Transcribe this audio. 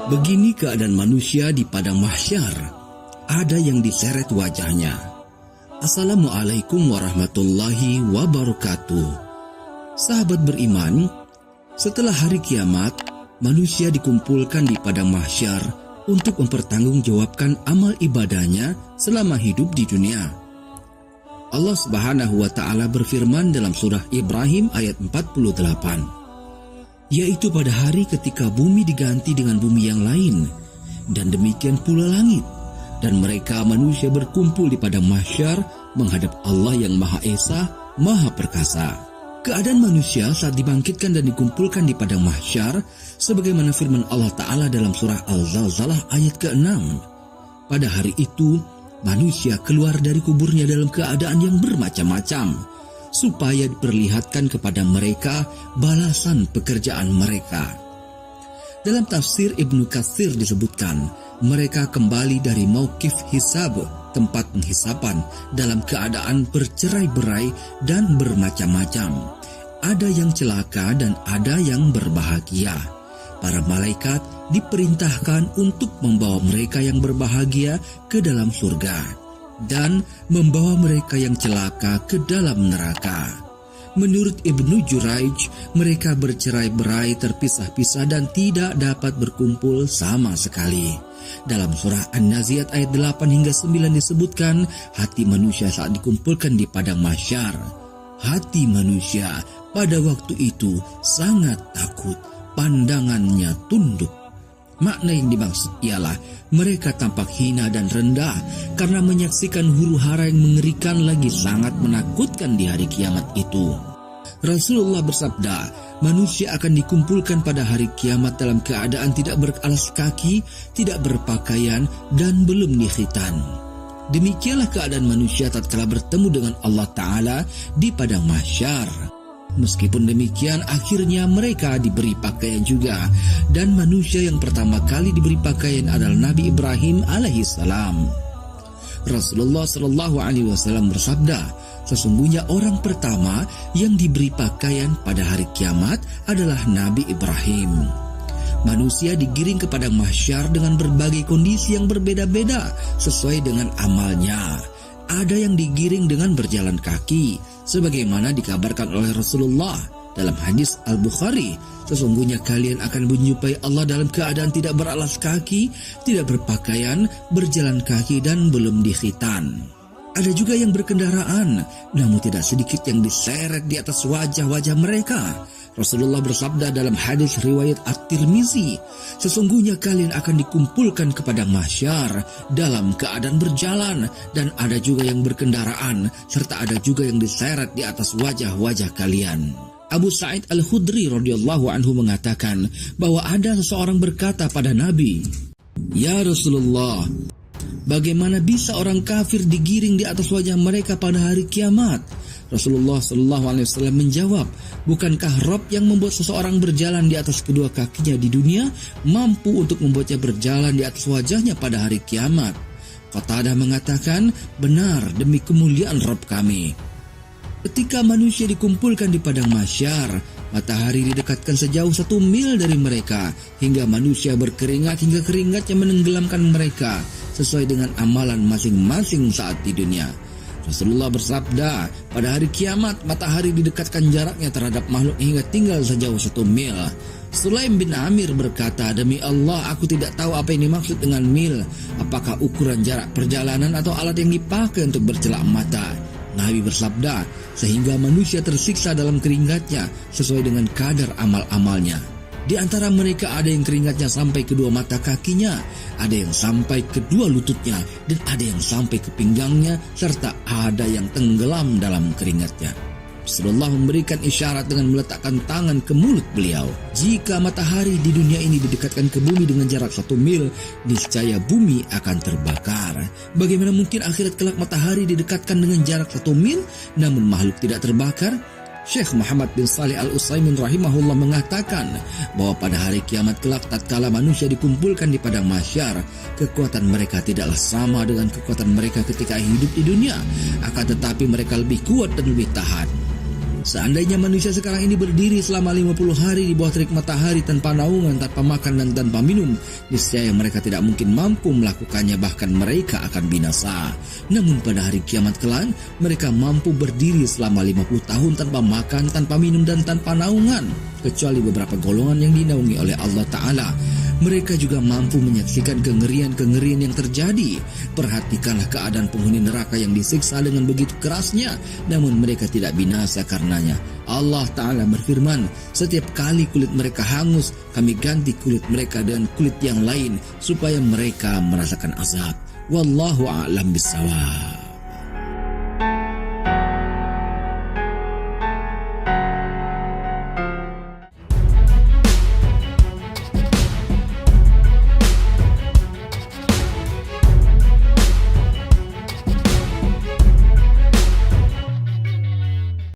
Begini keadaan manusia di padang mahsyar. Ada yang diseret wajahnya. Assalamualaikum warahmatullahi wabarakatuh. Sahabat beriman, setelah hari kiamat, manusia dikumpulkan di padang mahsyar untuk mempertanggungjawabkan amal ibadahnya selama hidup di dunia. Allah Subhanahu wa Ta'ala berfirman dalam surah Ibrahim ayat 48, yaitu pada hari ketika bumi diganti dengan bumi yang lain, dan demikian pula langit, dan mereka manusia berkumpul di padang mahsyar menghadap Allah yang Maha Esa, Maha Perkasa. Keadaan manusia saat dibangkitkan dan dikumpulkan di padang mahsyar sebagaimana firman Allah Ta'ala dalam surah Al-Zalzalah ayat ke-6. Pada hari itu, manusia keluar dari kuburnya dalam keadaan yang bermacam-macam, supaya diperlihatkan kepada mereka balasan pekerjaan mereka. Dalam tafsir Ibnu Katsir disebutkan, mereka kembali dari mauqif hisab, tempat penghisapan, dalam keadaan bercerai-berai dan bermacam-macam. Ada yang celaka dan ada yang berbahagia. Para malaikat diperintahkan untuk membawa mereka yang berbahagia ke dalam surga dan membawa mereka yang celaka ke dalam neraka. Menurut Ibnu Juraij, mereka bercerai-berai, terpisah-pisah dan tidak dapat berkumpul sama sekali. Dalam surah An-Nazi'at ayat 8 hingga 9 disebutkan, hati manusia saat dikumpulkan di padang mahsyar. Hati manusia pada waktu itu sangat takut, pandangannya tunduk. Makna yang dimaksud ialah mereka tampak hina dan rendah karena menyaksikan huru-hara yang mengerikan lagi sangat menakutkan di hari kiamat itu. Rasulullah bersabda, manusia akan dikumpulkan pada hari kiamat dalam keadaan tidak beralas kaki, tidak berpakaian, dan belum dikhitan. Demikianlah keadaan manusia tatkala bertemu dengan Allah Ta'ala di padang mahsyar. Meskipun demikian, akhirnya mereka diberi pakaian juga, dan manusia yang pertama kali diberi pakaian adalah Nabi Ibrahim alaihissalam. Rasulullah Shallallahu Alaihi Wasallam bersabda, sesungguhnya orang pertama yang diberi pakaian pada hari kiamat adalah Nabi Ibrahim. Manusia digiring kepada mahsyar dengan berbagai kondisi yang berbeda-beda sesuai dengan amalnya. Ada yang digiring dengan berjalan kaki, sebagaimana dikabarkan oleh Rasulullah dalam hadis Al-Bukhari, sesungguhnya kalian akan menjumpai Allah dalam keadaan tidak beralas kaki, tidak berpakaian, berjalan kaki, dan belum dikhitan. Ada juga yang berkendaraan, namun tidak sedikit yang diseret di atas wajah-wajah mereka. Rasulullah bersabda dalam hadis riwayat At-Tirmizi, sesungguhnya kalian akan dikumpulkan ke padang mahsyar dalam keadaan berjalan, dan ada juga yang berkendaraan, serta ada juga yang diseret di atas wajah-wajah kalian. Abu Sa'id Al-Khudri radhiyallahu anhu mengatakan bahwa ada seseorang berkata pada Nabi, "Ya Rasulullah, bagaimana bisa orang kafir digiring di atas wajah mereka pada hari kiamat?" Rasulullah SAW menjawab, bukankah Rabb yang membuat seseorang berjalan di atas kedua kakinya di dunia mampu untuk membuatnya berjalan di atas wajahnya pada hari kiamat? Qatadah mengatakan, benar, demi kemuliaan Rabb kami. Ketika manusia dikumpulkan di padang mahsyar, matahari didekatkan sejauh 1 mil dari mereka, hingga manusia berkeringat hingga keringatnya menenggelamkan mereka sesuai dengan amalan masing-masing saat di dunia. Rasulullah bersabda, pada hari kiamat matahari didekatkan jaraknya terhadap makhluk hingga tinggal sejauh 1 mil. Sulaim bin Amir berkata, demi Allah aku tidak tahu apa yang dimaksud dengan mil. Apakah ukuran jarak perjalanan atau alat yang dipakai untuk bercelak mata? Nabi bersabda, sehingga manusia tersiksa dalam keringatnya sesuai dengan kadar amal-amalnya. Di antara mereka ada yang keringatnya sampai kedua mata kakinya, ada yang sampai kedua lututnya, dan ada yang sampai ke pinggangnya, serta ada yang tenggelam dalam keringatnya. Rasulullah memberikan isyarat dengan meletakkan tangan ke mulut beliau. Jika matahari di dunia ini didekatkan ke bumi dengan jarak 1 mil, niscaya bumi akan terbakar. Bagaimana mungkin akhirat kelak matahari didekatkan dengan jarak 1 mil, namun makhluk tidak terbakar? Syekh Muhammad bin Shalih Al-Utsaimin rahimahullah mengatakan bahwa pada hari kiamat kelak tatkala manusia dikumpulkan di padang mahsyar, kekuatan mereka tidaklah sama dengan kekuatan mereka ketika hidup di dunia, akan tetapi mereka lebih kuat dan lebih tahan. Seandainya manusia sekarang ini berdiri selama 50 hari di bawah terik matahari tanpa naungan, tanpa makan dan tanpa minum, niscaya mereka tidak mungkin mampu melakukannya, bahkan mereka akan binasa. Namun pada hari kiamat kelak, mereka mampu berdiri selama 50 tahun tanpa makan, tanpa minum dan tanpa naungan, kecuali beberapa golongan yang dinaungi oleh Allah Ta'ala. Mereka juga mampu menyaksikan kengerian-kengerian yang terjadi. Perhatikanlah keadaan penghuni neraka yang disiksa dengan begitu kerasnya, namun mereka tidak binasa karenanya. Allah Ta'ala berfirman, setiap kali kulit mereka hangus, kami ganti kulit mereka dengan kulit yang lain, supaya mereka merasakan azab. Wallahu a'lam bishawab.